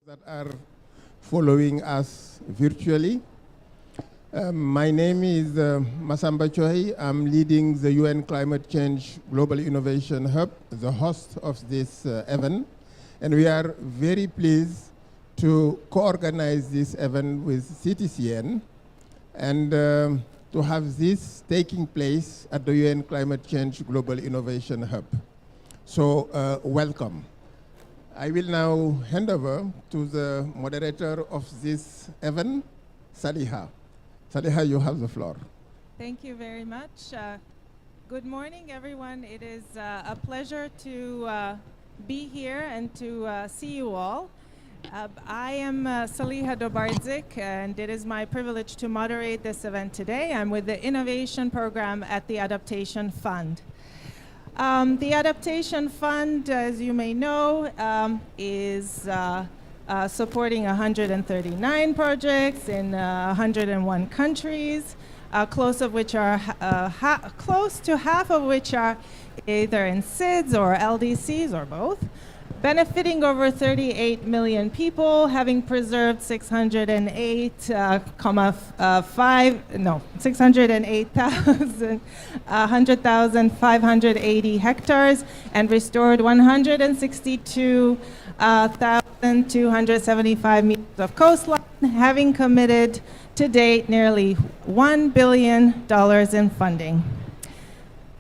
that are following us virtually. My name is Masamba Choi. I'm leading the UN Climate Change Global Innovation Hub, the host of this event. And we are very pleased to co-organize this event with CTCN and to have this taking place at the UN Climate Change Global Innovation Hub. So welcome. I will now hand over to the moderator of this event, Saliha. Saliha, you have the floor. Thank you very much. Good morning, everyone. It is a pleasure to be here and to see you all. I am Saliha Dobardzic, and it is my privilege to moderate this event today. I'm with the Innovation Program at the Adaptation Fund. The Adaptation Fund, as you may know, is supporting 139 projects in 101 countries, close to half of which are either in SIDS or LDCs or both, benefiting over 38 million people, having preserved 608,580 hectares and restored 162,275 meters of coastline, having committed to date nearly $1 billion in funding.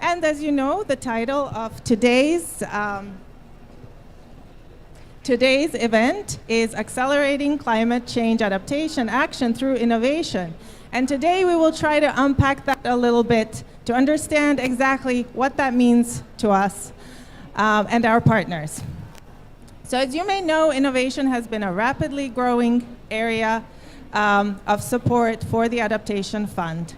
And as you know, the title of today's event is Accelerating Climate Change Adaptation Action Through Innovation. And today we will try to unpack that a little bit to understand exactly what that means to us and our partners. So as you may know, innovation has been a rapidly growing area of support for the Adaptation Fund.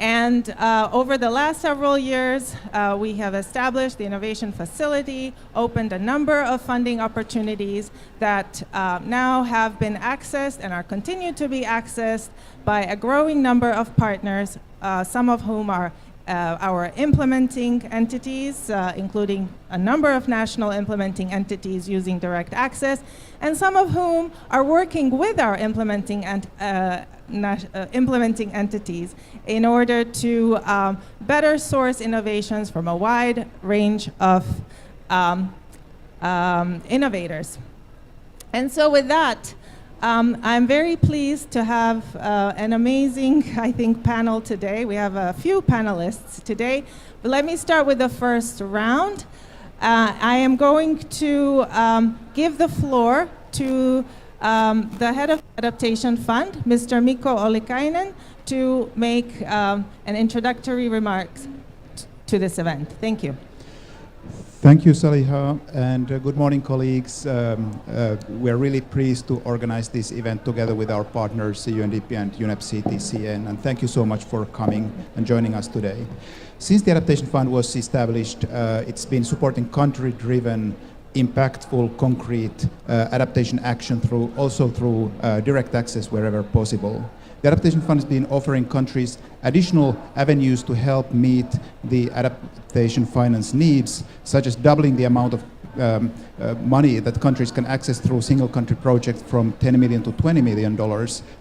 And over the last several years, we have established the Innovation Facility, opened a number of funding opportunities that now have been accessed and are continued to be accessed by a growing number of partners, some of whom are our implementing entities, including a number of national implementing entities using direct access, and some of whom are working with our implementing entities in order to better source innovations from a wide range of innovators. And so with that, I'm very pleased to have an amazing, I think, panel today. We have a few panelists today, but let me start with the first round. I am going to give the floor to the head of the Adaptation Fund, Mr. Mikko Ollikainen, to make an introductory remarks to this event. Thank you. Thank you, Saliha, and good morning, colleagues. We're really pleased to organize this event together with our partners, the UNDP and UNEP-CTCN, and thank you so much for coming and joining us today. Since the Adaptation Fund was established, it's been supporting country-driven, impactful, concrete adaptation action through direct access wherever possible. The Adaptation Fund has been offering countries additional avenues to help meet the adaptation finance needs, such as doubling the amount of money that countries can access through single country projects from $10 million to $20 million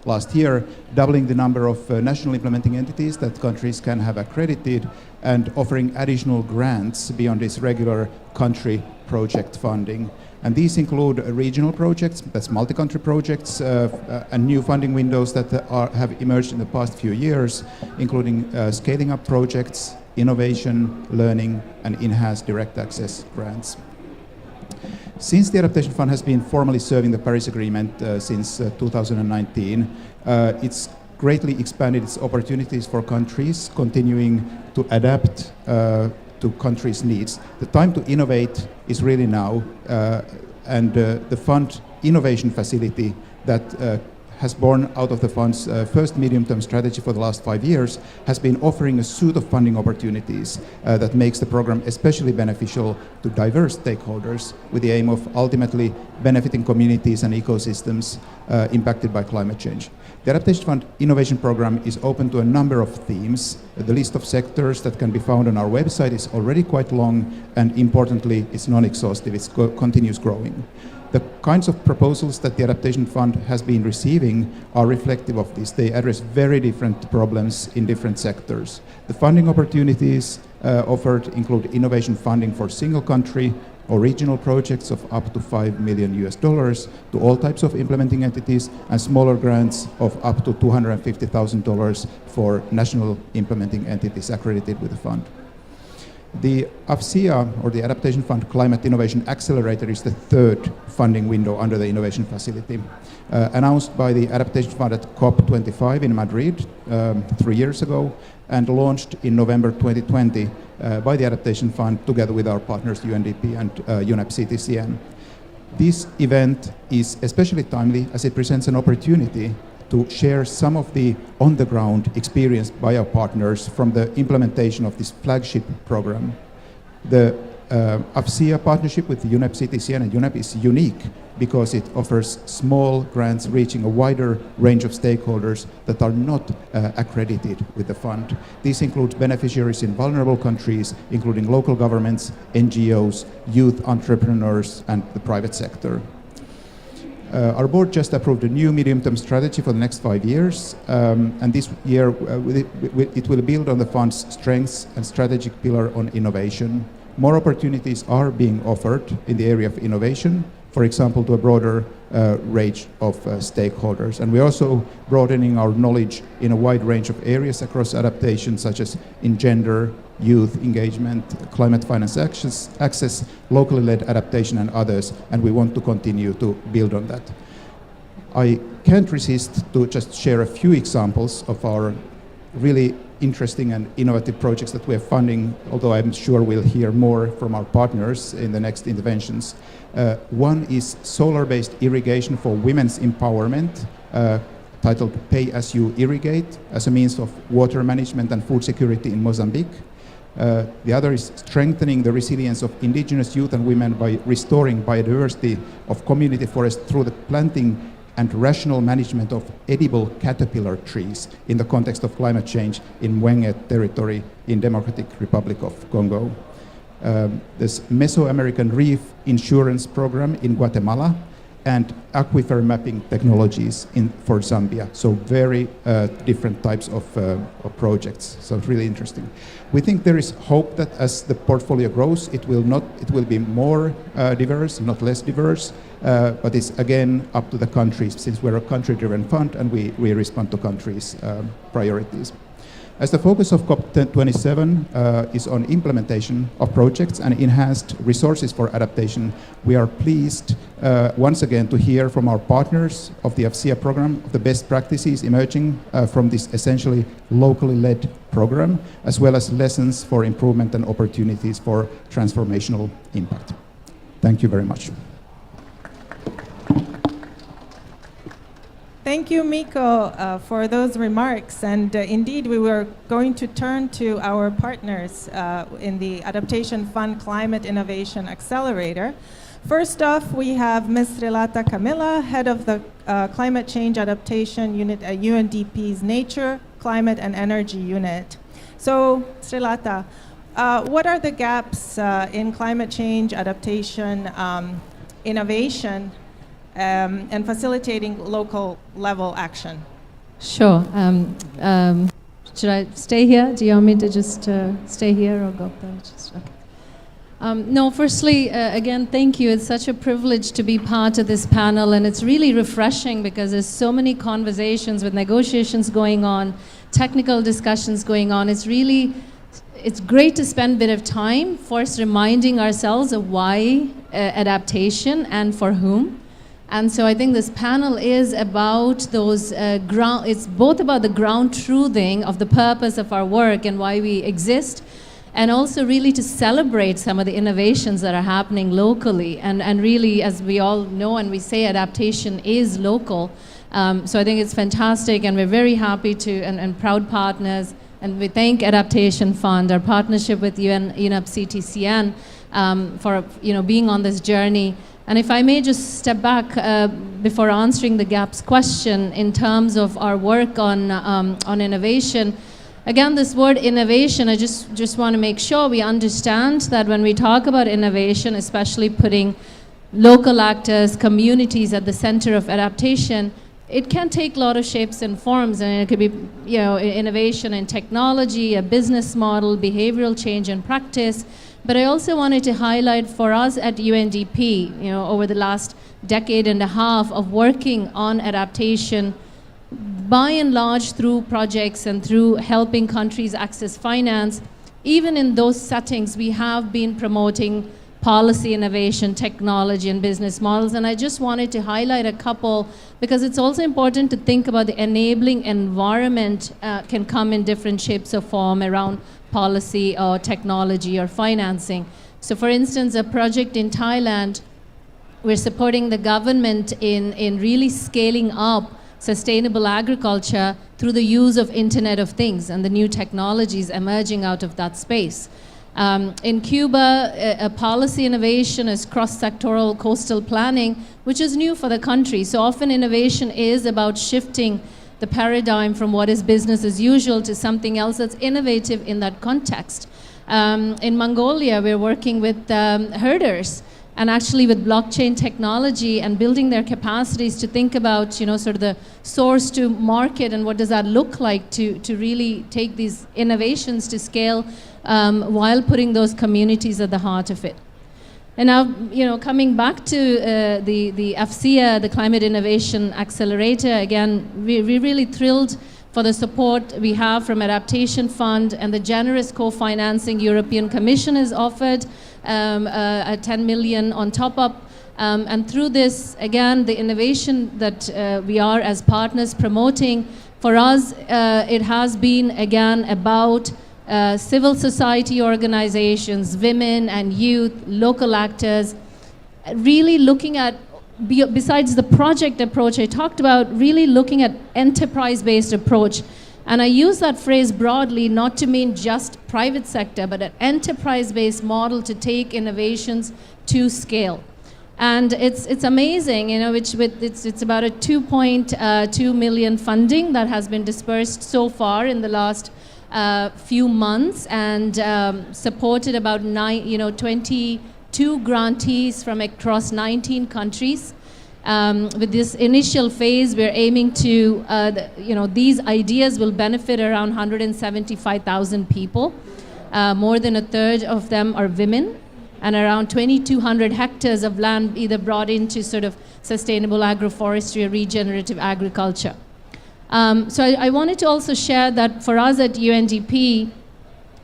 last year, doubling the number of national implementing entities that countries can have accredited, and offering additional grants beyond this regular country project funding. And these include regional projects, that's multi-country projects, and new funding windows that have emerged in the past few years, including scaling up projects, innovation, learning, and enhanced direct access grants. Since the Adaptation Fund has been formally serving the Paris Agreement since 2019, it's greatly expanded its opportunities for countries continuing to adapt to countries' needs. The time to innovate is really now, and the Fund Innovation Facility that has born out of the Fund's first medium-term strategy for the last 5 years has been offering a suite of funding opportunities that makes the program especially beneficial to diverse stakeholders with the aim of ultimately benefiting communities and ecosystems impacted by climate change. The Adaptation Fund Innovation Program is open to a number of themes. The list of sectors that can be found on our website is already quite long, and importantly, it's non-exhaustive, it continues growing. the kinds of proposals that the Adaptation Fund has been receiving are reflective of this. They address very different problems in different sectors. The funding opportunities offered include innovation funding for single country or regional projects of up to $5 million to all types of implementing entities, and smaller grants of up to $250,000 for national implementing entities accredited with the fund. The AFCIA, or the Adaptation Fund Climate Innovation Accelerator, is the third funding window under the innovation facility. Announced by the Adaptation Fund at COP25 in Madrid 3 years ago, and launched in November 2020 by the Adaptation Fund together with our partners UNDP and UNEP-CTCN. This event is especially timely as it presents an opportunity to share some of the on-the-ground experience by our partners from the implementation of this flagship program. The AFCIA partnership with the UNEP-CTCN and UNEP is unique because it offers small grants reaching a wider range of stakeholders that are not accredited with the fund. These include beneficiaries in vulnerable countries, including local governments, NGOs, youth entrepreneurs, and the private sector. Our board just approved a new medium-term strategy for the next 5 years, and this year it will build on the fund's strengths and strategic pillar on innovation. More opportunities are being offered in the area of innovation, for example, to a broader range of stakeholders. And we're also broadening our knowledge in a wide range of areas across adaptation, such as in gender, youth engagement, climate finance access, locally led adaptation, and others, and we want to continue to build on that. I can't resist to just share a few examples of our really interesting and innovative projects that we're funding, although I'm sure we'll hear more from our partners in the next interventions. One is solar-based irrigation for women's empowerment, titled Pay As You Irrigate, as a means of water management and food security in Mozambique. The other is strengthening the resilience of indigenous youth and women by restoring biodiversity of community forests through the planting and rational management of edible caterpillar trees in the context of climate change in Mwenge territory in Democratic Republic of Congo. This Mesoamerican Reef Insurance Program in Guatemala, and aquifer mapping technologies for Zambia. So very different types of projects. So it's really interesting. We think there is hope that as the portfolio grows, it will be more diverse, not less diverse. But it's again up to the countries, since we're a country-driven fund and we respond to countries' priorities. As the focus of COP27 is on implementation of projects and enhanced resources for adaptation, we are pleased once again to hear from our partners of the AFCIA program the best practices emerging from this essentially locally led program, as well as lessons for improvement and opportunities for transformational impact. Thank you very much. Thank you, Mikko, for those remarks. And indeed, we were going to turn to our partners in the Adaptation Fund Climate Innovation Accelerator. First off, we have Ms. Srilata Kammila, head of the Climate Change Adaptation Unit at UNDP's Nature, Climate and Energy Unit. So, Srilata, what are the gaps in climate change adaptation innovation and facilitating local level action? Sure. Should I stay here? Do you want me to just stay here or go up there? Okay. No, firstly, again, thank you. It's such a privilege to be part of this panel, and it's really refreshing because there's so many conversations with negotiations going on, technical discussions going on. It's great to spend a bit of time first reminding ourselves of why adaptation and for whom. And so I think this panel is about those it's both about the ground truthing of the purpose of our work and why we exist, and also really to celebrate some of the innovations that are happening locally. And really, as we all know and we say, adaptation is local. So I think it's fantastic, and we're very happy to, and proud partners, and we thank Adaptation Fund, our partnership with UNEP-CTCN, for being on this journey. And if I may just step back before answering the GAP's question in terms of our work on innovation. Again, this word innovation, I just want to make sure we understand that when we talk about innovation, especially putting local actors, communities at the center of adaptation, it can take a lot of shapes and forms, and it could be, innovation in technology, a business model, behavioral change and practice. But I also wanted to highlight for us at UNDP, over the last decade and a half of working on adaptation, by and large through projects and through helping countries access finance, even in those settings, we have been promoting policy innovation, technology, and business models. And I just wanted to highlight a couple, because it's also important to think about the enabling environment can come in different shapes or form around policy or technology or financing. So for instance, a project in Thailand, we're supporting the government in really scaling up sustainable agriculture through the use of Internet of Things and the new technologies emerging out of that space. In Cuba, a policy innovation is cross-sectoral coastal planning, which is new for the country. So often innovation is about shifting the paradigm from what is business as usual to something else that's innovative in that context. In Mongolia, we're working with herders, and actually with blockchain technology and building their capacities to think about, sort of the source to market and what does that look like to really take these innovations to scale while putting those communities at the heart of it. And now, coming back to the AFCIA, the Climate Innovation Accelerator, again, we're really thrilled for the support we have from Adaptation Fund and the generous co-financing European Commission has offered, a 10 million on top up. And through this, again, the innovation that we are as partners promoting, for us, it has been, again, about civil society organizations, women and youth, local actors, really looking at, besides the project approach I talked about, really looking at enterprise-based approach. And I use that phrase broadly, not to mean just private sector, but an enterprise-based model to take innovations to scale. And it's amazing, it's about a 2.2 million funding that has been dispersed so far in the last few months, and supported about 22 grantees from across 19 countries. With this initial phase, we're aiming to, these ideas will benefit around 175,000 people. More than a third of them are women, and around 2,200 hectares of land either brought into sort of sustainable agroforestry or regenerative agriculture. So I wanted to also share that for us at UNDP,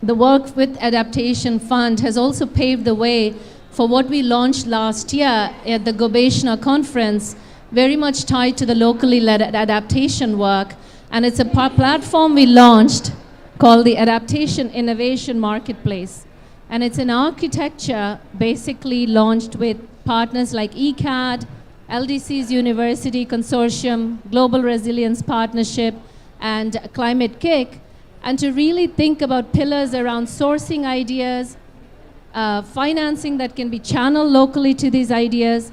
the work with Adaptation Fund has also paved the way for what we launched last year at the Gobeshna conference, very much tied to the locally led adaptation work. And it's a platform we launched called the Adaptation Innovation Marketplace. And it's an architecture basically launched with partners like ECAD, LDC's University Consortium, Global Resilience Partnership, and Climate Kick, and to really think about pillars around sourcing ideas, financing that can be channeled locally to these ideas,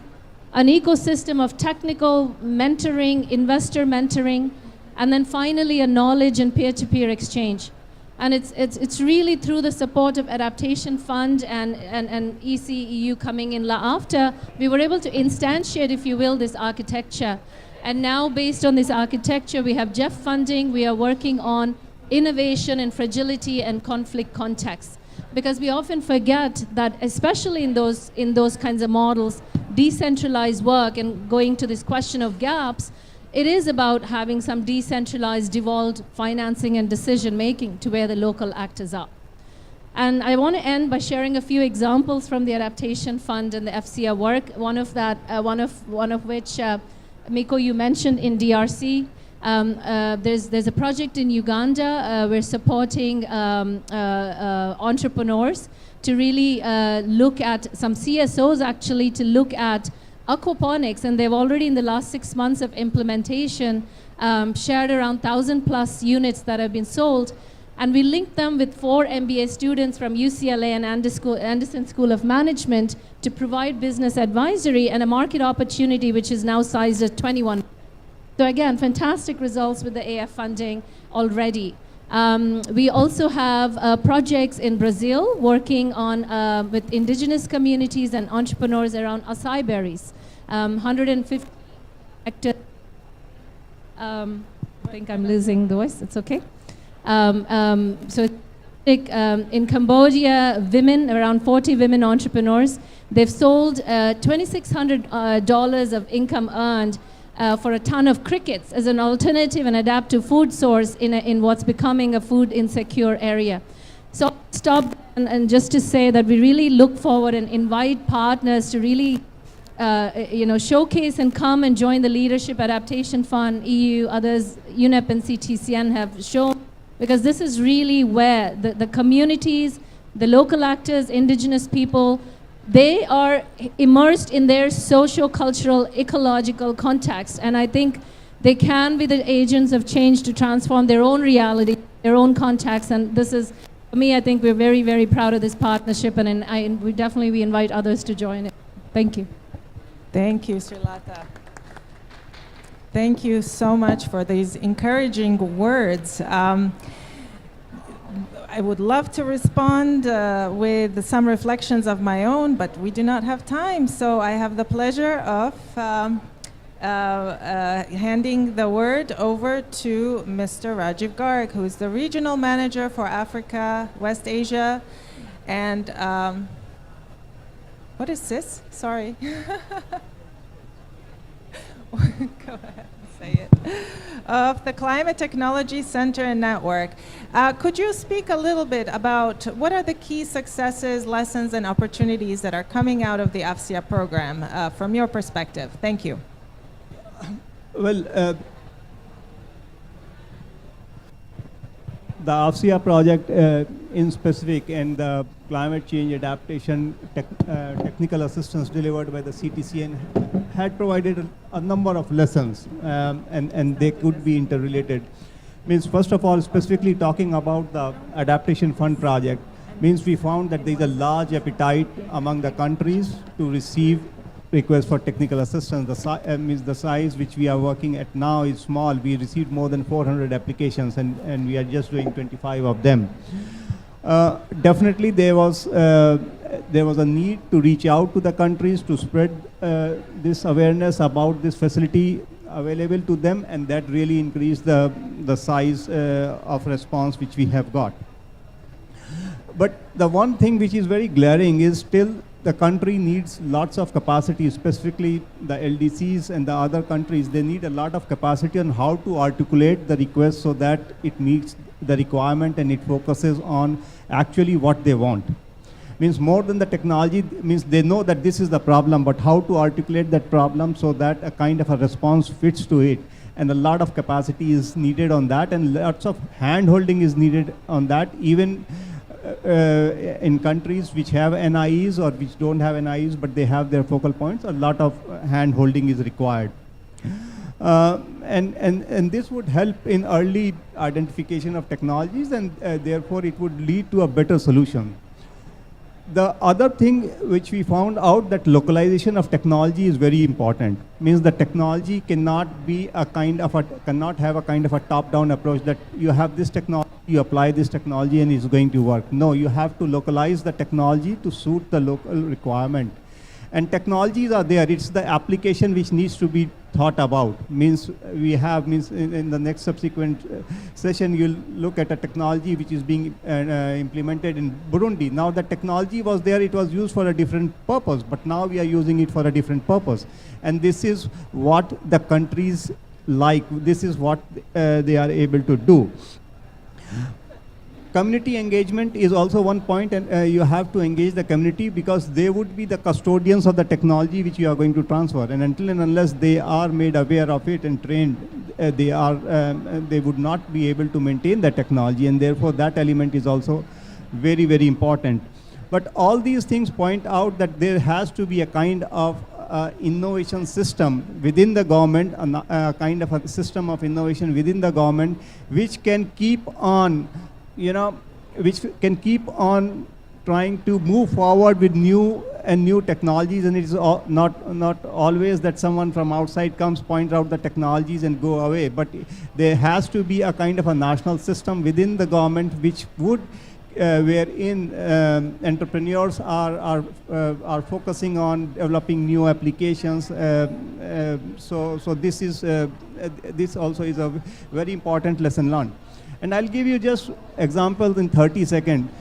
an ecosystem of technical mentoring, investor mentoring, and then finally a knowledge and peer-to-peer exchange. And it's really through the support of Adaptation Fund and EC-EU coming in after, we were able to instantiate, if you will, this architecture. And now based on this architecture, we have JEF funding, we are working on innovation in fragility and conflict contexts. Because we often forget that, especially in those kinds of models, decentralized work and going to this question of gaps, it is about having some decentralized, devolved financing and decision making to where the local actors are. And I want to end by sharing a few examples from the Adaptation Fund and the AFCIA work. One of which, Mikko, you mentioned in DRC. There's a project in Uganda. We're supporting entrepreneurs to really look at some CSOs actually to look at aquaponics, and they've already in the last 6 months of implementation shared around 1,000+ units that have been sold. And we linked them with 4 MBA students from UCLA and Anderson School of Management to provide business advisory and a market opportunity which is now sized at 21. So again, fantastic results with the AF funding already. We also have projects in Brazil working on with indigenous communities and entrepreneurs around acai berries. 150 hectares. I think I'm losing the voice. It's okay. So in Cambodia, women, around 40 women entrepreneurs, they've sold $2,600 of income earned for a ton of crickets as an alternative and adaptive food source in what's becoming a food insecure area. So I'll stop and just to say that we really look forward and invite partners to really showcase and come and join the Leadership Adaptation Fund, EU, others, UNEP and CTCN have shown, because this is really where the communities, the local actors, indigenous people, they are immersed in their socio-cultural, ecological context, and I think they can be the agents of change to transform their own reality, their own context, and this is, for me, I think we're very, very proud of this partnership, and we definitely invite others to join it. Thank you. Thank you, Srilata. Thank you so much for these encouraging words. I would love to respond with some reflections of my own, but we do not have time. So I have the pleasure of handing the word over to Mr. Rajiv Garg, who is the Regional Manager for Africa, West Asia, and what is this? Sorry. Go ahead and say it. Of the Climate Technology Center and Network. Could you speak a little bit about what are the key successes, lessons, and opportunities that are coming out of the AFCIA program from your perspective? Thank you. Well, the AFCIA project in specific and the climate change adaptation technical assistance delivered by the CTCN had provided a number of lessons, and they could be interrelated. Means, first of all, specifically talking about the Adaptation Fund project, means we found that there is a large appetite among the countries to receive requests for technical assistance. Means the size which we are working at now is small. We received more than 400 applications, and we are just doing 25 of them. Definitely there was a need to reach out to the countries to spread this awareness about this facility available to them, and that really increased the size of response which we have got. But the one thing which is very glaring is still the country needs lots of capacity, specifically the LDCs and the other countries. They need a lot of capacity on how to articulate the request so that it meets the requirement and it focuses on actually what they want. Means more than the technology, means they know that this is the problem, but how to articulate that problem so that a kind of a response fits to it. And a lot of capacity is needed on that, and lots of hand-holding is needed on that, even in countries which have NIEs or which don't have NIEs, but they have their focal points. A lot of hand-holding is required. And this would help in early identification of technologies, and therefore it would lead to a better solution. The other thing which we found out, that localization of technology is very important. Means the technology cannot be cannot have a kind of a top-down approach that you have this technology, you apply this technology and it's going to work. No, you have to localize the technology to suit the local requirement. And technologies are there. It's the application which needs to be thought about. Means we have, in the next subsequent session, you'll look at a technology which is being implemented in Burundi. Now the technology was there, it was used for a different purpose, but now we are using it for a different purpose. And this is what the countries like. This is what they are able to do. Community engagement is also one point, and you have to engage the community because they would be the custodians of the technology which you are going to transfer. And until and unless they are made aware of it and trained, they would not be able to maintain the technology, and therefore that element is also very, very important. But all these things point out that there has to be a kind of innovation system within the government, a kind of a system of innovation within the government which can keep on which can keep on trying to move forward with new technologies, and it's not always that someone from outside comes, points out the technologies and go away, but there has to be a kind of a national system within the government which would wherein entrepreneurs are focusing on developing new applications. So this also is a very important lesson learned. And I'll give you just examples in 30 seconds.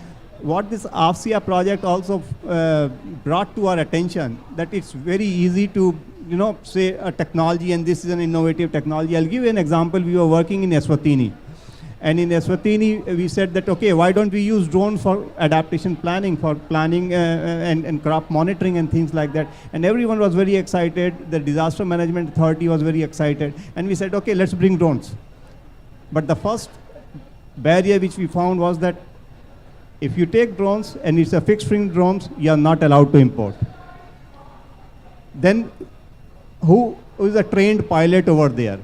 What this AFCIA project also brought to our attention, that it's very easy to say a technology, and this is an innovative technology. I'll give you an example. We were working in Eswatini. And in Eswatini, we said that, okay, why don't we use drones for adaptation planning, for planning and crop monitoring and things like that. And everyone was very excited. The Disaster Management Authority was very excited. And we said, okay, let's bring drones. But the first barrier which we found was that if you take drones and it's a fixed wing drones, you are not allowed to import. Then who is a trained pilot over there?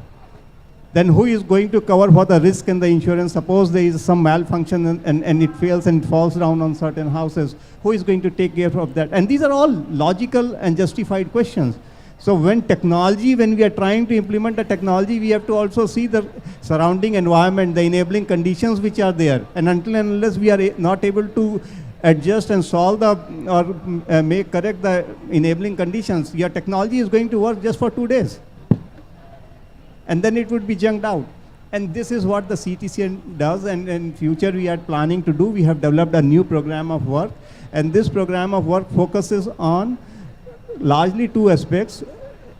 Then who is going to cover for the risk and the insurance? Suppose there is some malfunction and it fails and falls down on certain houses. Who is going to take care of that? And these are all logical and justified questions. So when we are trying to implement a technology, we have to also see the surrounding environment, the enabling conditions which are there. And until and unless we are not able to adjust and solve correct the enabling conditions, your technology is going to work just for 2 days. And then it would be junked out. And this is what the CTCN does, and in future we are planning to do. We have developed a new program of work, and this program of work focuses on largely 2 aspects: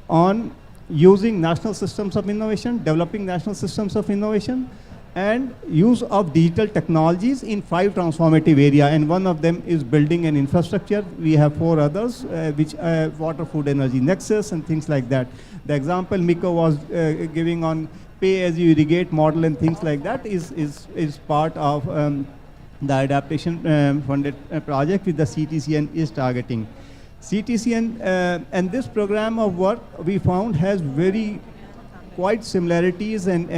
on using national systems of innovation, developing national systems of innovation, and use of digital technologies in 5 transformative areas, and one of them is building an infrastructure. We have 4 others, which water, food, energy nexus, and things like that. The example Mikko was giving on pay-as-you-irrigate model and things like that is part of the adaptation funded project which the CTCN is targeting. CTCN and this program of work we found has quite similarities and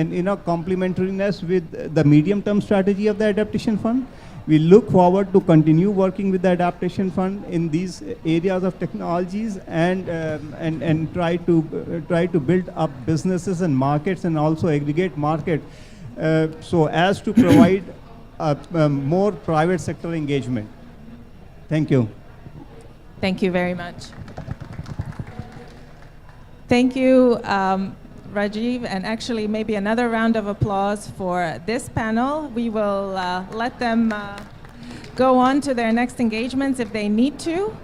complementariness with the medium-term strategy of the Adaptation Fund. We look forward to continue working with the Adaptation Fund in these areas of technologies and try to build up businesses and markets and also aggregate market so as to provide more private sector engagement. Thank you. Thank you very much. Thank you, Rajiv, and actually maybe another round of applause for this panel. We will let them go on to their next engagements if they need to.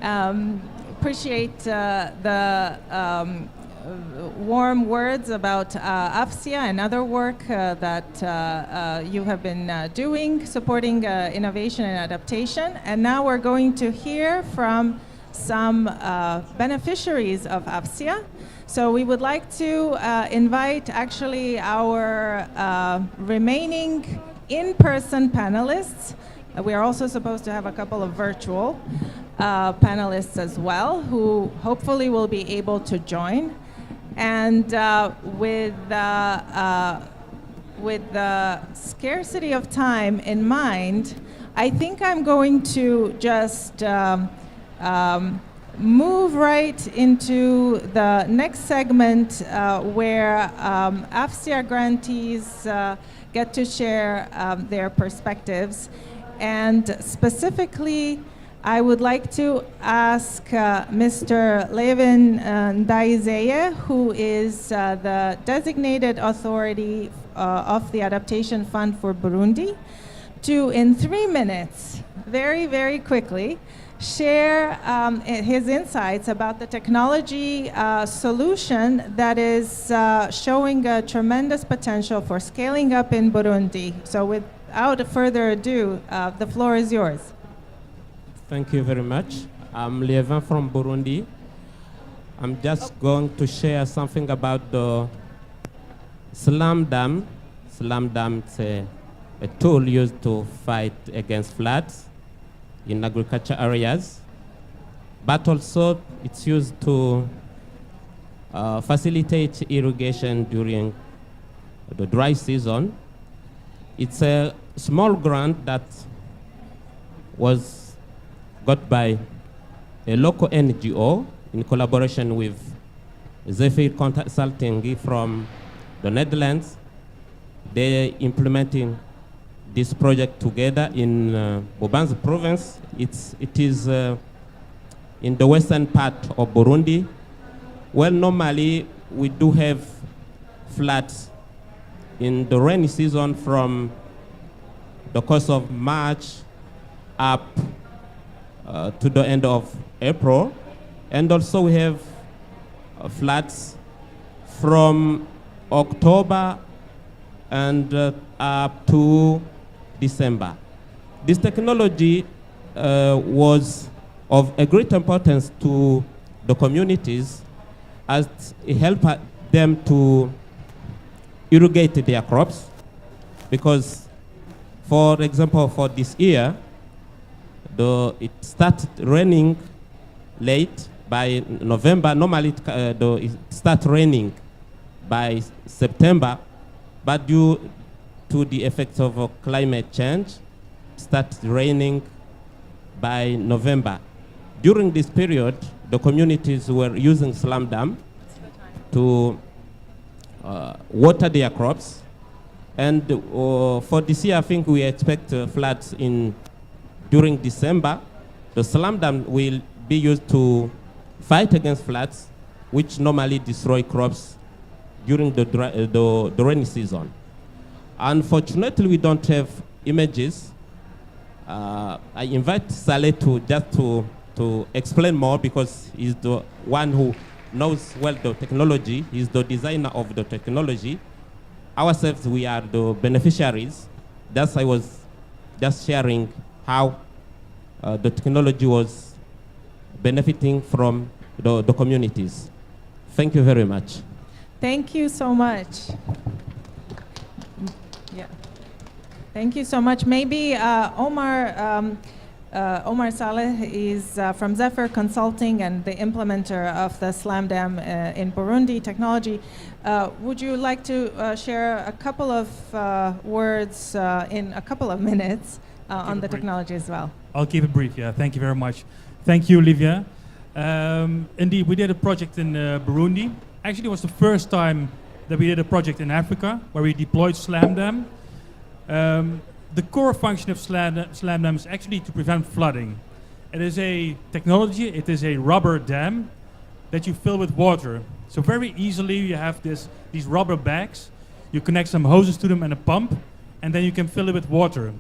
Appreciate the warm words about AFCIA and other work that you have been doing, supporting innovation and adaptation. And now we're going to hear from some beneficiaries of AFCIA. So we would like to invite actually our remaining in-person panelists. We are also supposed to have a couple of virtual panelists as well, who hopefully will be able to join. And with the scarcity of time in mind, I think I'm going to just move right into the next segment where AFCIA grantees get to share their perspectives. And specifically, I would like to ask Mr. Lievin Ndayizeye, who is the designated authority of the Adaptation Fund for Burundi, to, in 3 minutes, very, very quickly, share his insights about the technology solution that is showing a tremendous potential for scaling up in Burundi. So without further ado, the floor is yours. Thank you very much. I'm Lievin from Burundi. I'm just going to share something about the SLAMDAM. SLAMDAM is a tool used to fight against floods in agriculture areas, but also it's used to facilitate irrigation during the dry season. It's a small grant that was got by a local NGO in collaboration with Zephyr Consulting from the Netherlands. They're implementing this project together in Bubanza province. It is in the western part of Burundi. Well, normally we do have floods in the rainy season from the course of March up to the end of April. And also we have floods from October and up to December. This technology was of a great importance to the communities as it helped them to irrigate their crops, because, for example, for this year, it started raining late by November. Normally it starts raining by September, but due to the effects of climate change, it starts raining by November. During this period, the communities were using SLAMDAM to water their crops. And for this year, I think we expect floods during December. The SLAMDAM will be used to fight against floods, which normally destroy crops during the rainy season. Unfortunately, we don't have images. I invite Saleh to explain more, because he's the one who knows well the technology. He's the designer of the technology. Ourselves, we are the beneficiaries. Thus, I was just sharing how the technology was benefiting from the communities. Thank you very much. Thank you so much. Yeah. Thank you so much. Maybe Omar Saleh is from Zephyr Consulting and the implementer of the SLAMDAM in Burundi technology. Would you like to share a couple of words in a couple of minutes on the technology as well? I'll keep it brief, yeah. Thank you very much. Thank you, Olivia. Indeed, we did a project in Burundi. Actually, it was the first time that we did a project in Africa where we deployed SLAMDAM. The core function of SLAMDAM is actually to prevent flooding. It is a technology, it is a rubber dam that you fill with water. So very easily you have these rubber bags, you connect some hoses to them and a pump, and then you can fill it with water.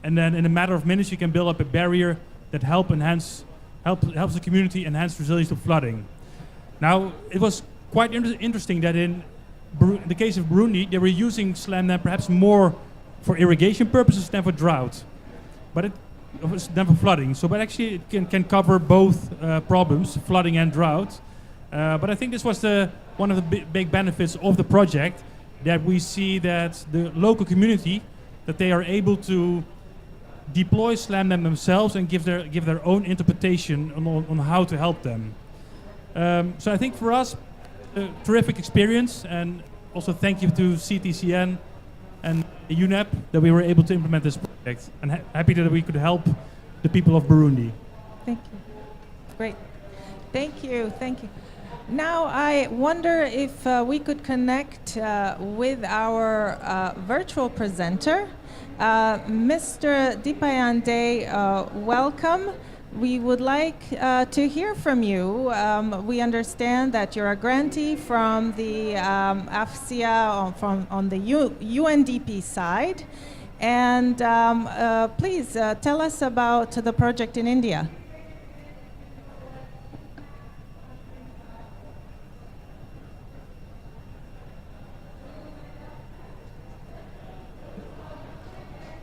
And then in a matter of minutes you can build up a barrier that helps the community enhance resilience to flooding. Now, it was quite interesting that in the case of Burundi, they were using SLAMDAM perhaps more for irrigation purposes than for drought, but it was than for flooding. So, but actually it can cover both problems, flooding and drought. But I think this was one of the big benefits of the project, that we see that the local community, that they are able to deploy SLAMDAM themselves and give their own interpretation on how to help them. So I think for us, a terrific experience, and also thank you to CTCN and UNEP that we were able to implement this project, and happy that we could help the people of Burundi. Thank you. Great. Thank you. Thank you. Now I wonder if we could connect with our virtual presenter, Mr. Dipayan Day. Welcome. We would like to hear from you. We understand that you're a grantee from the AFCIA on the UNDP side. And please tell us about the project in India.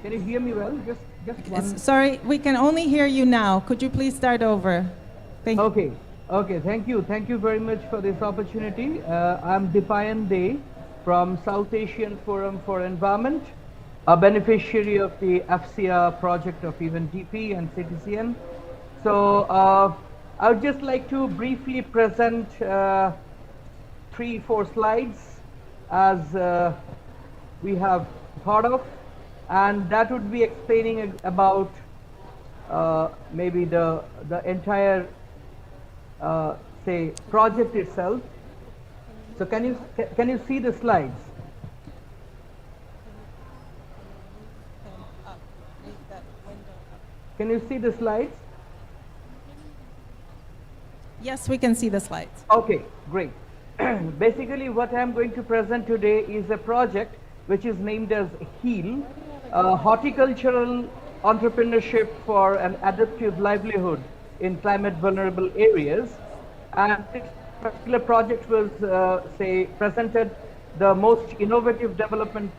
Can you hear me well? Just one. Sorry, we can only hear you now. Could you please start over? Thank you. Okay, thank you. Thank you very much for this opportunity. I'm Dipayan Day from South Asian Forum for Environment, a beneficiary of the AFCIA project of UNDP and CTCN. So I would just like to briefly present 3-4 slides as we have thought of. And that would be explaining about maybe the entire say project itself. So can you see the slides? Can you see the slides? Yes, we can see the slides. Okay, great. Basically, what I'm going to present today is a project which is named as HEAL, Horticultural Entrepreneurship for an Adaptive Livelihood in Climate Vulnerable Areas. And this particular project was, say, presented the most innovative development,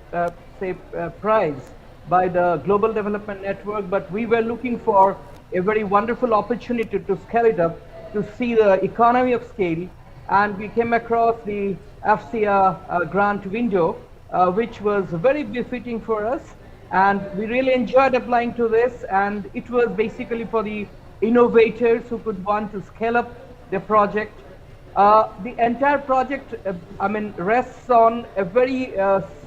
prize by the Global Development Network, but we were looking for a very wonderful opportunity to scale it up, to see the economy of scale, and we came across the AFCIA grant window, which was very befitting for us, and we really enjoyed applying to this, and it was basically for the innovators who could want to scale up the project. The entire project, rests on a very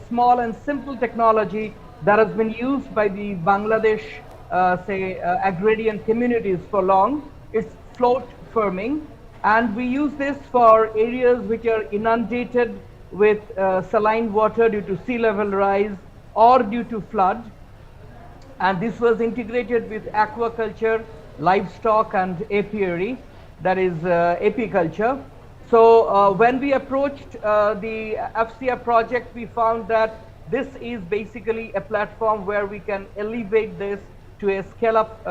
small and simple technology that has been used by the Bangladesh, agrarian communities for long. It's float firming, and we use this for areas which are inundated with saline water due to sea level rise or due to flood. And this was integrated with aquaculture, livestock, and apiary, that is apiculture. So when we approached the AFCIA project, we found that this is basically a platform where we can elevate this to a scale-up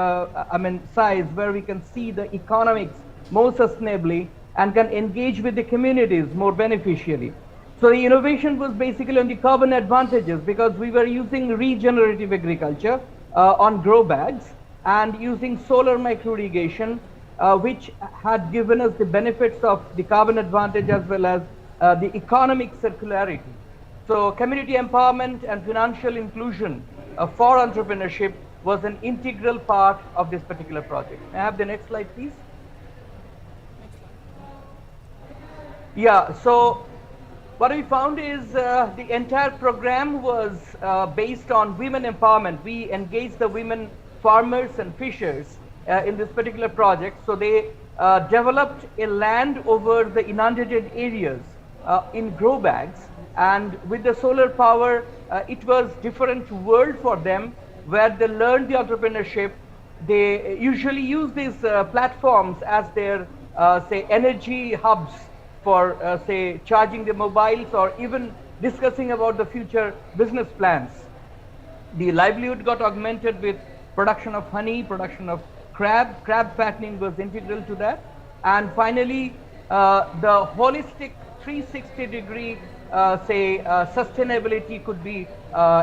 size, where we can see the economics more sustainably and can engage with the communities more beneficially. So the innovation was basically on the carbon advantages, because we were using regenerative agriculture on grow bags and using solar micro-irrigation, which had given us the benefits of the carbon advantage as well as the economic circularity. So community empowerment and financial inclusion for entrepreneurship was an integral part of this particular project. May I have the next slide, please? Yeah, so what we found is the entire program was based on women empowerment. We engaged the women farmers and fishers in this particular project. So they developed a land over the inundated areas in grow bags, and with the solar power, it was different world for them, where they learned the entrepreneurship. They usually use these platforms as their energy hubs for charging the mobiles or even discussing about the future business plans. The livelihood got augmented with production of honey, production of crab fattening was integral to that, and finally the holistic 360-degree sustainability could be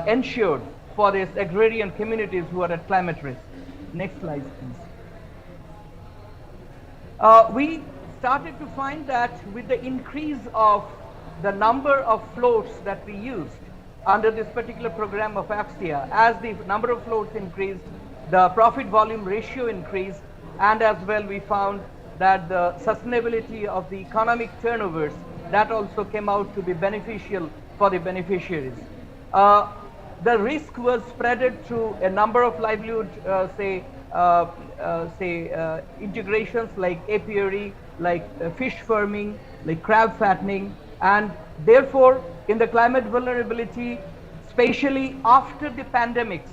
ensured for these agrarian communities who are at climate risk. Next slide, please. We started to find that with the increase of the number of floats that we used under this particular program of AFCIA, as the number of floats increased, the profit volume ratio increased, and as well we found that the sustainability of the economic turnovers, that also came out to be beneficial for the beneficiaries. The risk was spreaded through a number of livelihood integrations like apiary, like fish farming, like crab fattening, and therefore in the climate vulnerability, especially after the pandemics,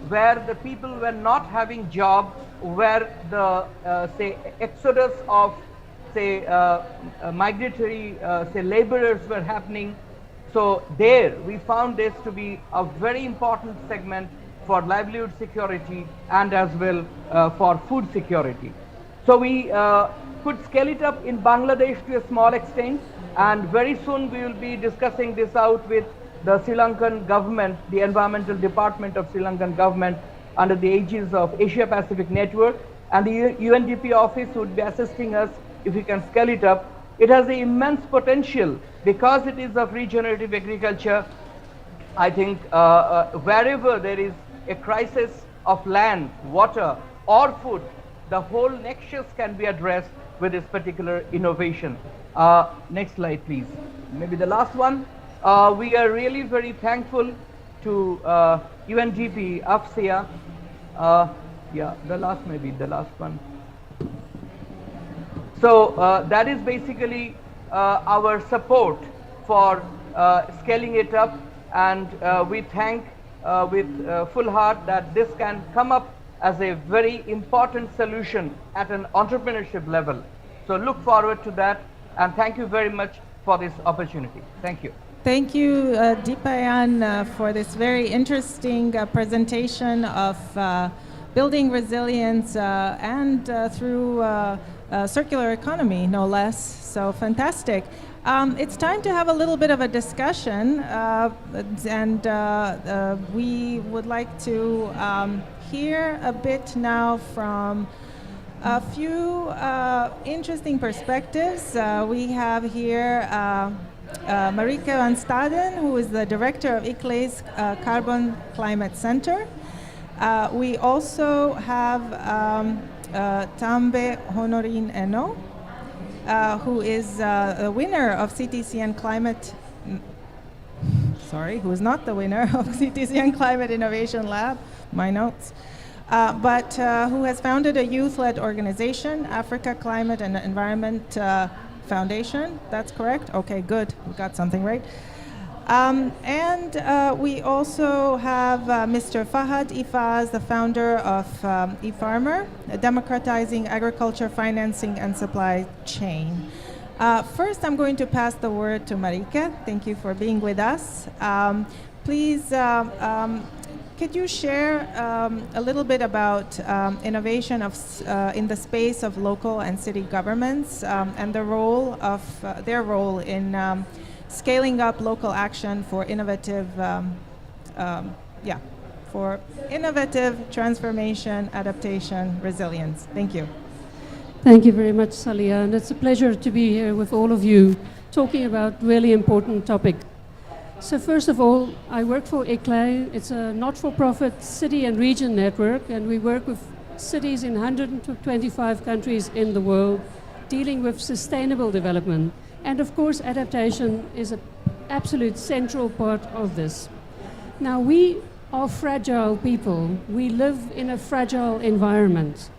where the people were not having job, where the exodus of migratory laborers were happening. So there we found this to be a very important segment for livelihood security and as well for food security. So we could scale it up in Bangladesh to a small extent, and very soon we will be discussing this out with the Sri Lankan government, the environmental department of Sri Lankan government under the aegis of Asia Pacific Network, and the UNDP office would be assisting us if we can scale it up. It has an immense potential because it is of regenerative agriculture. I think wherever there is a crisis of land, water, or food, the whole nexus can be addressed with this particular innovation. Next slide, please. Maybe the last one. We are really very thankful to UNDP, AFCIA, Yeah, the last one. So that is basically our support for scaling it up, and we thank with full heart that this can come up as a very important solution at an entrepreneurship level. So look forward to that, and thank you very much for this opportunity. Thank you. Thank you, Dipayan, for this very interesting presentation of building resilience and through circular economy, no less. So fantastic. It's time to have a little bit of a discussion, and we would like to hear a bit now from a few interesting perspectives. We have here Marike van Staden, who is the director of ICLE's Carbon Climate Center. We also have Tambe Honorin Eno, who is the winner of CTCN Climate, who is not the winner of CTCN Climate Innovation Lab, my notes, but who has founded a youth-led organization, Africa Climate and Environment Foundation. That's correct? Okay, good. We got something right. And we also have Mr. Fahad Ifaz, the founder of eFarmer, democratizing agriculture financing and supply chain. First, I'm going to pass the word to Marike. Thank you for being with us. Please, could you share a little bit about innovation in the space of local and city governments and the role of their role in scaling up local action for innovative, transformation, adaptation, resilience. Thank you. Thank you very much, Saliha, and it's a pleasure to be here with all of you talking about really important topic. So first of all, I work for ICLE. It's a not-for-profit city and region network, and we work with cities in 125 countries in the world, dealing with sustainable development. And of course, adaptation is an absolute central part of this. Now, we are fragile people. We live in a fragile environment.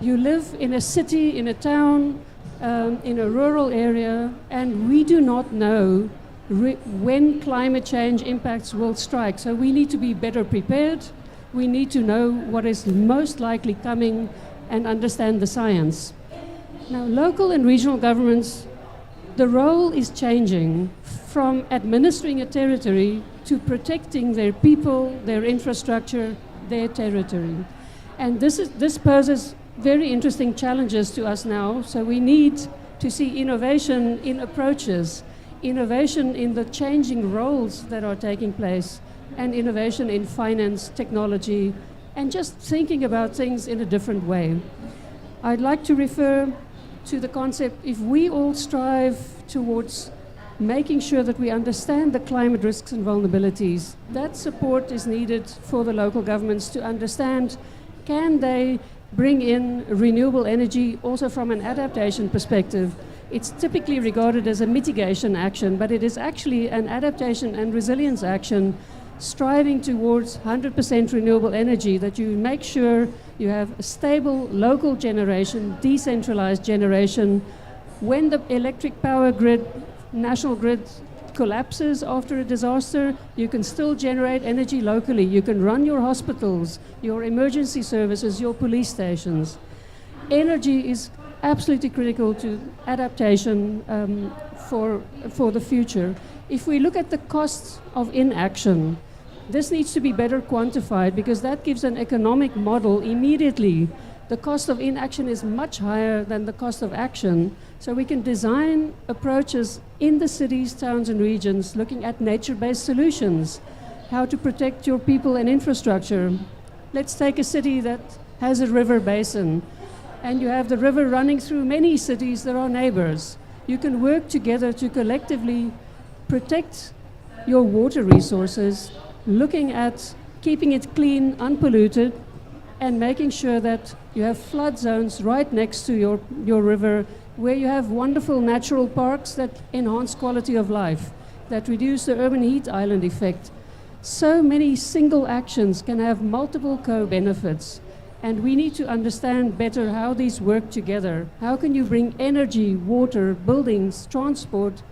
You live in a city, in a town, in a rural area, and we do not know when climate change impacts will strike. So we need to be better prepared. We need to know what is most likely coming and understand the science. Now, local and regional governments, the role is changing from administering a territory to protecting their people, their infrastructure, their territory. And this poses very interesting challenges to us now. So we need to see innovation in approaches, innovation in the changing roles that are taking place, and innovation in finance, technology, and just thinking about things in a different way. I'd like to refer to the concept, if we all strive towards making sure that we understand the climate risks and vulnerabilities, that support is needed for the local governments to understand, can they bring in renewable energy also from an adaptation perspective? It's typically regarded as a mitigation action, but it is actually an adaptation and resilience action striving towards 100% renewable energy, that you make sure you have a stable local generation, decentralized generation. When the electric power grid, national grid collapses after a disaster, you can still generate energy locally. You can run your hospitals, your emergency services, your police stations. Energy is absolutely critical to adaptation for the future. If we look at the costs of inaction, this needs to be better quantified, because that gives an economic model immediately. The cost of inaction is much higher than the cost of action. So we can design approaches in the cities, towns, and regions looking at nature-based solutions, how to protect your people and infrastructure. Let's take a city that has a river basin, and you have the river running through many cities that are neighbors. You can work together to collectively protect your water resources, looking at keeping it clean, unpolluted, and making sure that you have flood zones right next to your river, where you have wonderful natural parks that enhance quality of life, that reduce the urban heat island effect. So many single actions can have multiple co-benefits. And we need to understand better how these work together. How can you bring energy, water, buildings, transport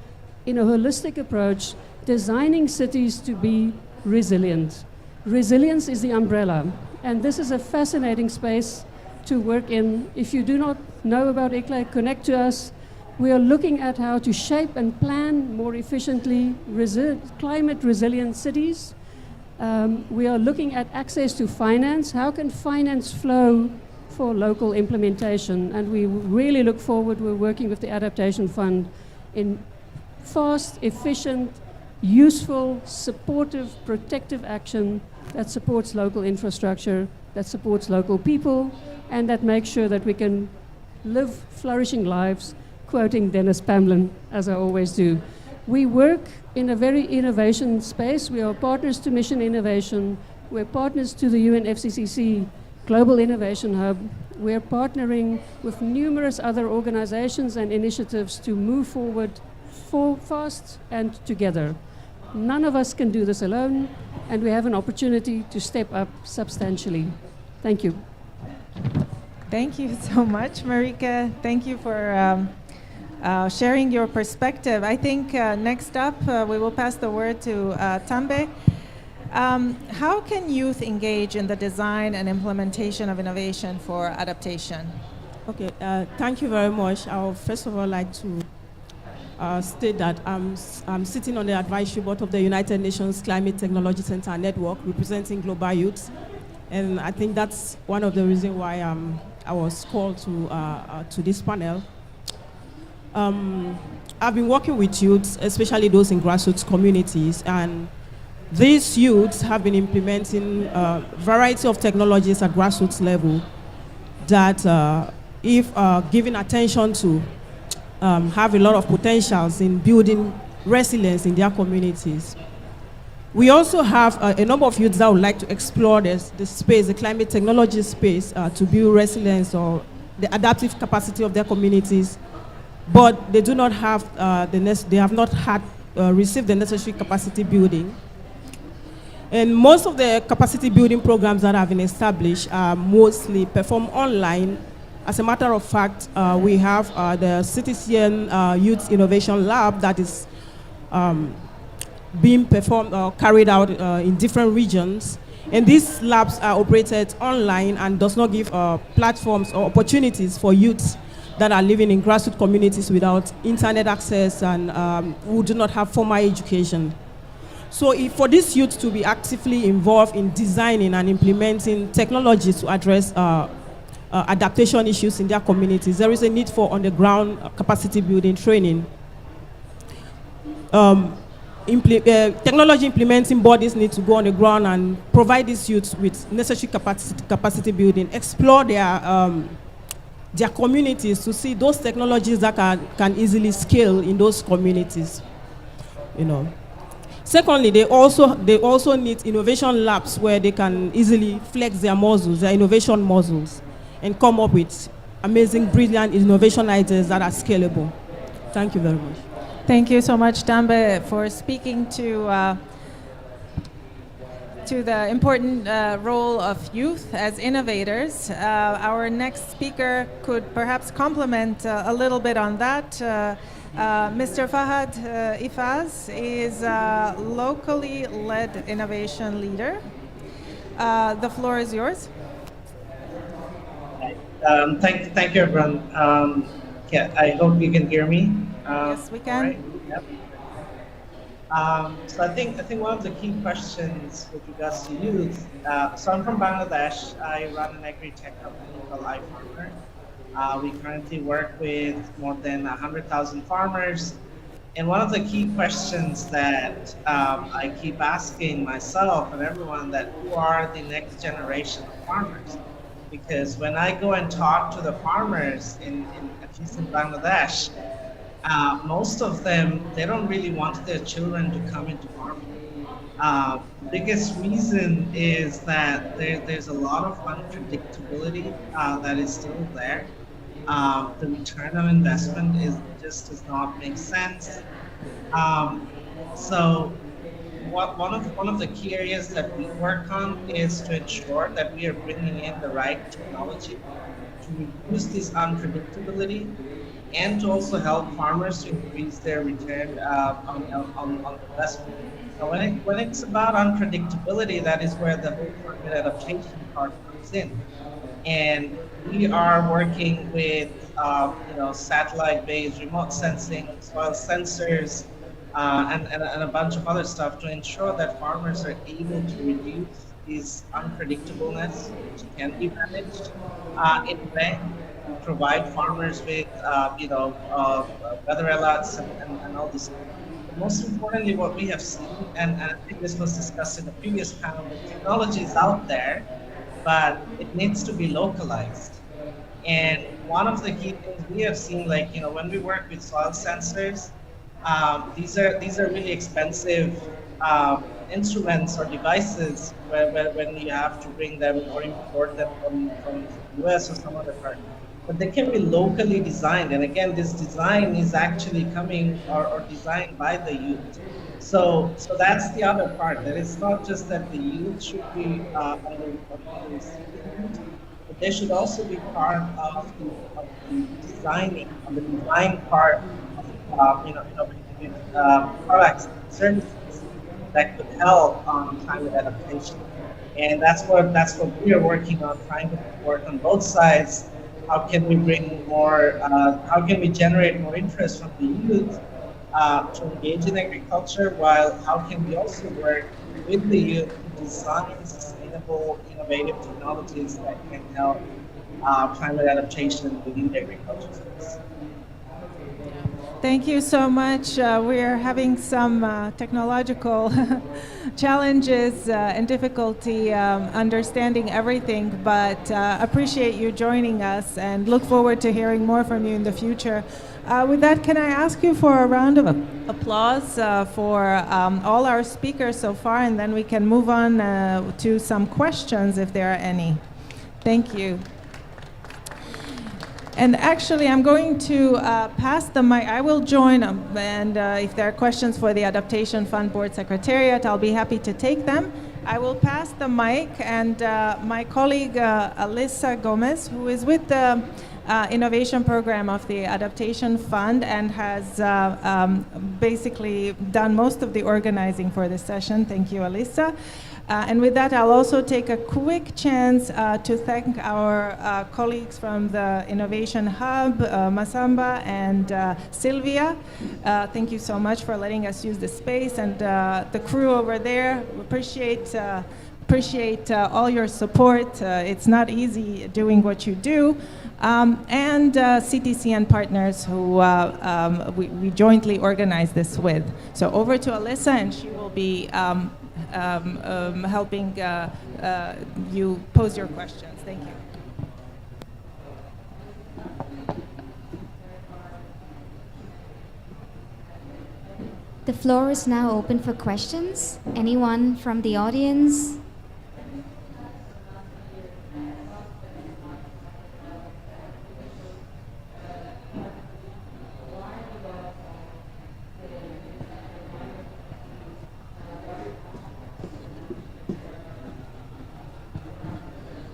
in a holistic approach, designing cities to be resilient? Resilience is the umbrella. And this is a fascinating space to work in. If you do not know about ICLA, connect to us. We are looking at how to shape and plan more efficiently climate resilient cities. We are looking at access to finance. How can finance flow for local implementation? And we really look forward, we're working with the Adaptation Fund in fast, efficient, useful, supportive, protective action that supports local infrastructure, that supports local people, and that makes sure that we can live flourishing lives, quoting Dennis Pamlin, as I always do. We work in a very innovation space. We are partners to Mission Innovation. We're partners to the UNFCCC Global Innovation Hub. We're partnering with numerous other organizations and initiatives to move forward fast and together. None of us can do this alone, and we have an opportunity to step up substantially. Thank you. Thank you so much, Marika. Thank you for sharing your perspective. I think next up, we will pass the word to Tambe. How can youth engage in the design and implementation of innovation for adaptation? Okay, thank you very much. I would first of all like to state that I'm sitting on the advisory board of the United Nations Climate Technology Center Network, representing global youth. And I think that's one of the reasons why I was called to this panel. I've been working with youths, especially those in grassroots communities, and these youths have been implementing a variety of technologies at grassroots level that, if given attention to, have a lot of potentials in building resilience in their communities. We also have a number of youths that would like to explore the space, the climate technology space, to build resilience or the adaptive capacity of their communities, but they do not have they have not had received the necessary capacity building. And most of the capacity building programs that have been established are mostly performed online. As a matter of fact, we have the CTCN Youth Innovation Lab that is being performed or carried out in different regions. And these labs are operated online and does not give platforms or opportunities for youths that are living in grassroots communities without internet access and who do not have formal education. So for these youths to be actively involved in designing and implementing technologies to address adaptation issues in their communities, there is a need for on-the-ground capacity building training. Technology implementing bodies need to go on the ground and provide these youths with necessary capacity building, explore their communities to see those technologies that can easily scale in those communities. Secondly, they also need innovation labs where they can easily flex their muscles, their innovation muscles, and come up with amazing, brilliant innovation ideas that are scalable. Thank you very much. Thank you so much, Tambe, for speaking to the important role of youth as innovators. Our next speaker could perhaps complement a little bit on that. Mr. Fahad Ifaz is a locally led innovation leader. The floor is yours. Thank you, everyone. Yeah, I hope you can hear me. Yes, we can. Right? Yep. So I think one of the key questions with regards to youth. So I'm from Bangladesh. I run an agri-tech company called iFarmer. We currently work with more than 100,000 farmers. And one of the key questions that I keep asking myself and everyone, that who are the next generation of farmers? Because when I go and talk to the farmers, at least in Bangladesh, most of them, they don't really want their children to come into farming. The biggest reason is that there's a lot of unpredictability that is still there. The return on investment just does not make sense. So one of the key areas that we work on is to ensure that we are bringing in the right technology to reduce this unpredictability and to also help farmers to increase their return on investment. Now, when it's about unpredictability, that is where the whole climate adaptation part comes in. And we are working with satellite-based remote sensing, soil sensors, and a bunch of other stuff to ensure that farmers are able to reduce this unpredictableness, which can be managed in a way to provide farmers with weather alerts and all this. But most importantly, what we have seen, and I think this was discussed in the previous panel, the technology is out there, but it needs to be localized. And one of the key things we have seen, like when we work with soil sensors, these are really expensive instruments or devices when you have to bring them or import them from the US or some other part. But they can be locally designed. And again, this design is actually coming or designed by the youth. So that's the other part, that it's not just that the youth should be on the receiving, but they should also be part of the designing, of the design part of products and services that could help on climate adaptation. And that's what we are working on, trying to work on both sides. How can we bring more, how can we generate more interest from the youth to engage in agriculture, while how can we also work with the youth to design sustainable, innovative technologies that can help climate adaptation within the agriculture space. Thank you so much. We're having some technological challenges and difficulty understanding everything, but appreciate you joining us and look forward to hearing more from you in the future. With that, can I ask you for a round of applause for all our speakers so far, and then we can move on to some questions if there are any. Thank you. And actually, I'm going to pass the mic. I will join, and if there are questions for the Adaptation Fund Board Secretariat, I'll be happy to take them. I will pass the mic, and my colleague Alyssa Gomez, who is with the innovation program of the Adaptation Fund and has basically done most of the organizing for this session. Thank you, Alyssa. And with that, I'll also take a quick chance to thank our colleagues from the Innovation Hub, Masamba and Sylvia. Thank you so much for letting us use the space, and the crew over there. Appreciate all your support. It's not easy doing what you do. And CTCN partners who we jointly organize this with. So over to Alyssa, and she will be helping you pose your questions. Thank you. The floor is now open for questions. Anyone from the audience?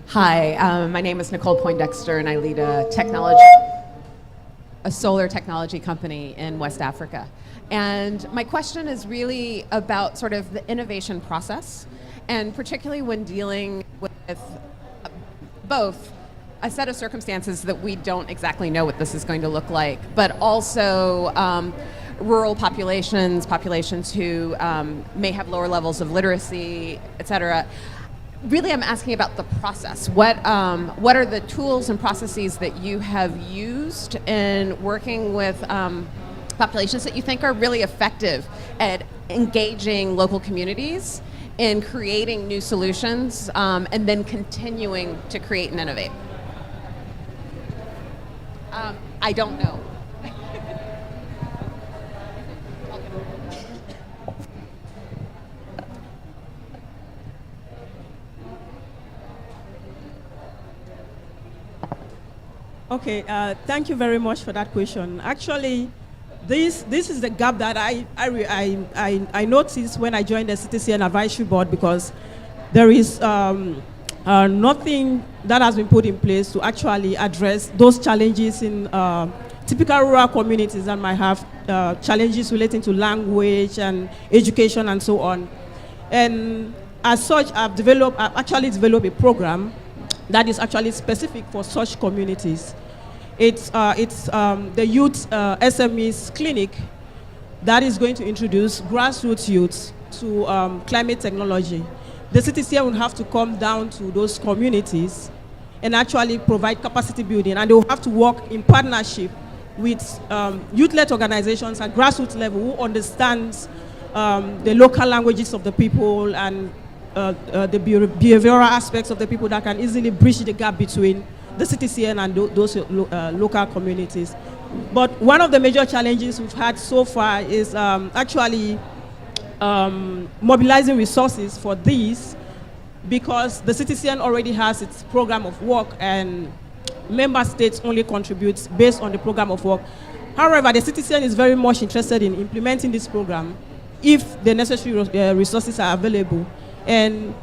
Hi, my name is Nicole Poindexter, and I lead a solar technology company in West Africa. And my question is really about sort of the innovation process, and particularly when dealing with both a set of circumstances that we don't exactly know what this is going to look like, but also rural populations who may have lower levels of literacy, et cetera. Really, I'm asking about the process. What are the tools and processes that you have used in working with populations that you think are really effective at engaging local communities in creating new solutions and then continuing to create and innovate? I don't know. Okay, thank you very much for that question. Actually, this is the gap that I noticed when I joined the CTCN advisory board, because there is nothing that has been put in place to actually address those challenges in typical rural communities that might have challenges relating to language and education and so on. And as such, I've actually developed a program that is actually specific for such communities. It's the youth SMEs clinic that is going to introduce grassroots youths to climate technology. The CTCN will have to come down to those communities and actually provide capacity building, and they will have to work in partnership with youth-led organizations at grassroots level who understands the local languages of the people and the behavioral aspects of the people that can easily bridge the gap between the CTCN and those local communities. But one of the major challenges we've had so far is actually mobilizing resources for these, because the CTCN already has its program of work and member states only contribute based on the program of work. However, the CTCN is very much interested in implementing this program if the necessary resources are available. And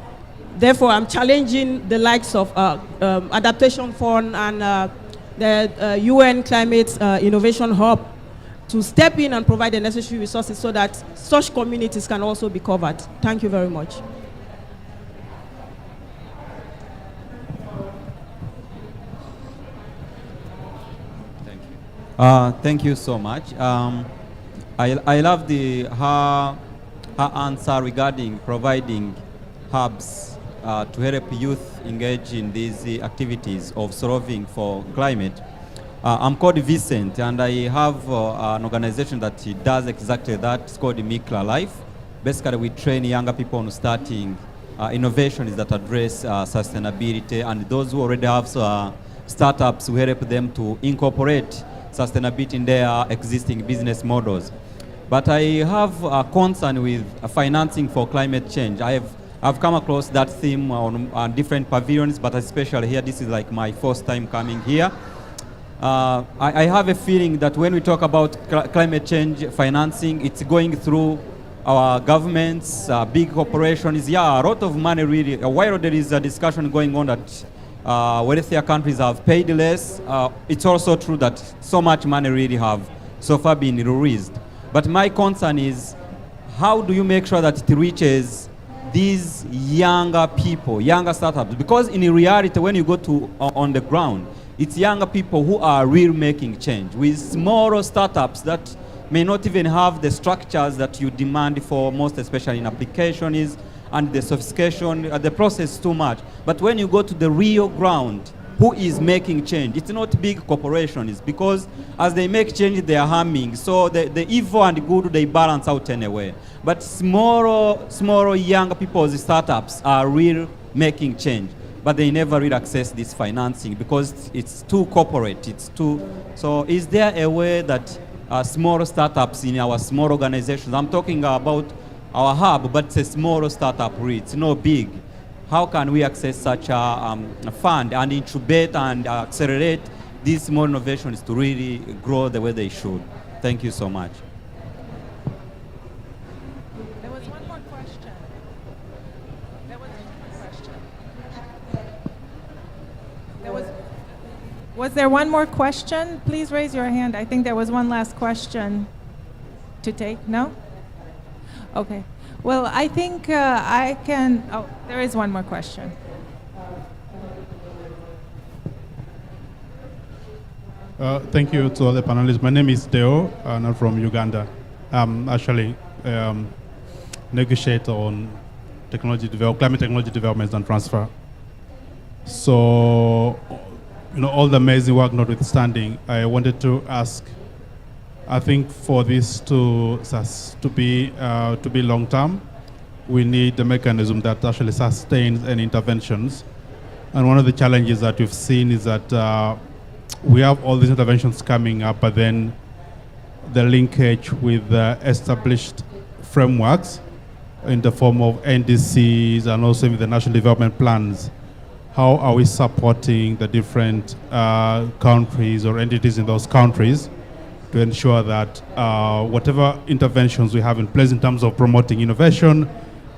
therefore, I'm challenging the likes of Adaptation Fund and the UN Climate Innovation Hub to step in and provide the necessary resources so that such communities can also be covered. Thank you very much. Thank you so much. I love her answer regarding providing hubs to help youth engage in these activities of solving for climate. I'm called Vincent, and I have an organization that does exactly that. It's called Mikla Life. Basically, we train younger people on starting innovations that address sustainability, and those who already have startups, we help them to incorporate sustainability in their existing business models. But I have a concern with financing for climate change. I've come across that theme on different pavilions, but especially here, this is like my first time coming here. I have a feeling that when we talk about climate change financing, it's going through our governments, big corporations. Yeah, a lot of money really. While there is a discussion going on that wealthier countries have paid less, it's also true that so much money really have so far been released. But my concern is, how do you make sure that it reaches these younger people, younger startups? Because in reality, when you go to on the ground, it's younger people who are really making change with smaller startups that may not even have the structures that you demand for, most especially in applications, and the sophistication, the process too much. But when you go to the real ground, who is making change? It's not big corporations, because as they make change, they are harming. So the evil and good, they balance out anyway. But smaller younger people's startups are really making change, but they never really access this financing because it's too corporate. It's too. So is there a way that smaller startups in our small organizations, I'm talking about our hub, but it's a smaller startup really, it's not big. How can we access such a fund and incubate and accelerate these small innovations to really grow the way they should? Thank you so much. There was one more question. Was there one more question? Please raise your hand. I think there was one last question to take. No? Okay. Well, I think I can. Oh, there is one more question. Thank you to all the panelists. My name is Deo, and I'm from Uganda. I'm actually negotiator on climate technology development and transfer. So, all the amazing work notwithstanding, I wanted to ask, I think for this to be long term, we need a mechanism that actually sustains any interventions. And one of the challenges that we've seen is that we have all these interventions coming up, but then the linkage with the established frameworks in the form of NDCs and also with the national development plans. How are we supporting the different countries or entities in those countries to ensure that whatever interventions we have in place in terms of promoting innovation,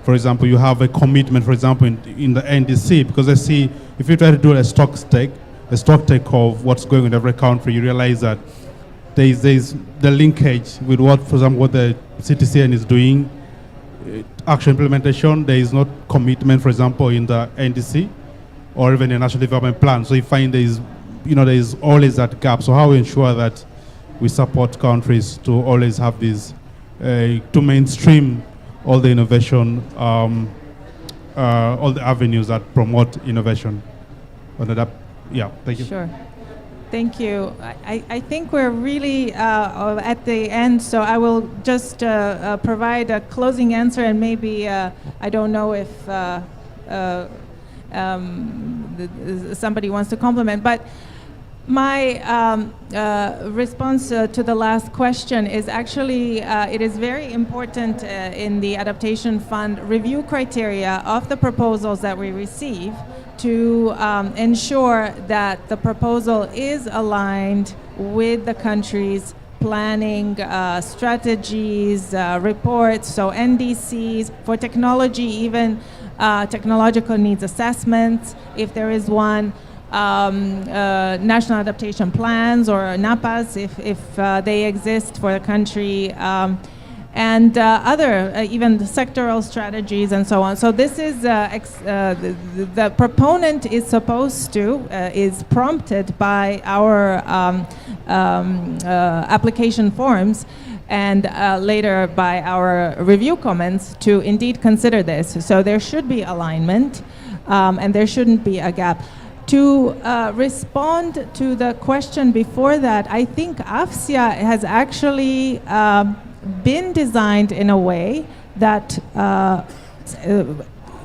for example, you have a commitment, for example, in the NDC, because I see if you try to do a stock take of what's going on in every country, you realize that there's the linkage with what, for example, what the CTCN is doing, actual implementation. There is not commitment, for example, in the NDC or even the National Development Plan. So you find there is always that gap. So how we ensure that we support countries to always have these, to mainstream all the innovation, all the avenues that promote innovation. Yeah, thank you. Sure. Thank you. I think we're really at the end, so I will just provide a closing answer, and maybe, I don't know if somebody wants to complement, but my response to the last question is actually, it is very important in the Adaptation Fund review criteria of the proposals that we receive to ensure that the proposal is aligned with the country's planning strategies, reports, so NDCs, for technology, even technological needs assessments, if there is one, national adaptation plans or NAPAs, if they exist for the country, and other, even the sectoral strategies and so on. So this is, the proponent is supposed to, is prompted by our application forms and later by our review comments to indeed consider this. So there should be alignment and there shouldn't be a gap. To respond to the question before that, I think AFCIA has actually been designed in a way that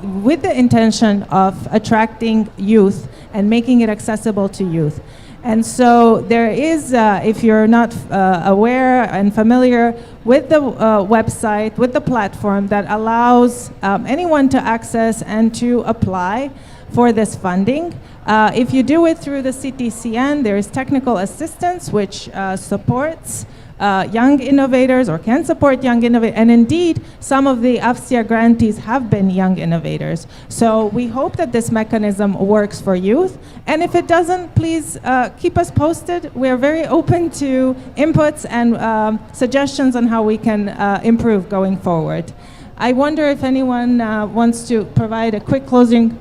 with the intention of attracting youth and making it accessible to youth. And so there is, if you're not aware and familiar with the website, with the platform that allows anyone to access and to apply for this funding. If you do it through the CTCN, there is technical assistance which supports young innovators or can support young innovators, and indeed some of the AFCIA grantees have been young innovators. So we hope that this mechanism works for youth, and if it doesn't, please keep us posted. We're very open to inputs and suggestions on how we can improve going forward. I wonder if anyone wants to provide a quick closing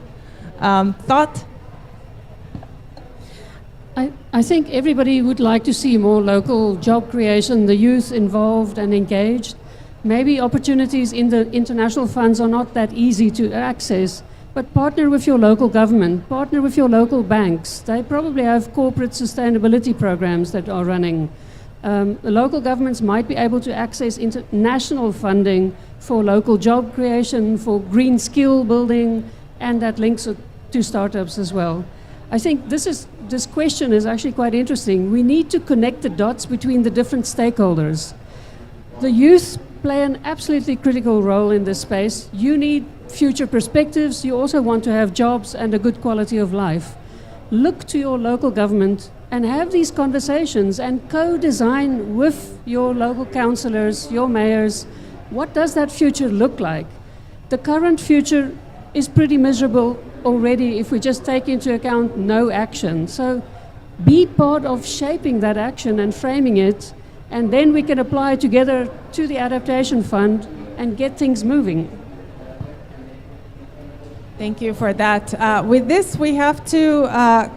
thought. I think everybody would like to see more local job creation, the youth involved and engaged. Maybe opportunities in the international funds are not that easy to access, but partner with your local government, partner with your local banks. They probably have corporate sustainability programs that are running. The local governments might be able to access international funding for local job creation, for green skill building, and that links to startups as well. I think this question is actually quite interesting. We need to connect the dots between the different stakeholders. The youth play an absolutely critical role in this space. You need future perspectives. You also want to have jobs and a good quality of life. Look to your local government and have these conversations and co-design with your local councillors, your mayors. What does that future look like? The current future is pretty miserable already if we just take into account no action. So be part of shaping that action and framing it, and then we can apply together to the Adaptation Fund and get things moving. Thank you for that. With this, we have to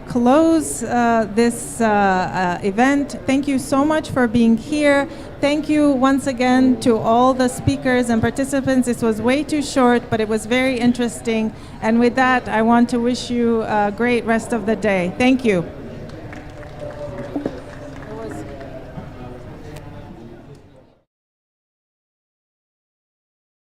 close this event. Thank you so much for being here. Thank you once again to all the speakers and participants. This was way too short, but it was very interesting. And with that, I want to wish you a great rest of the day. Thank you.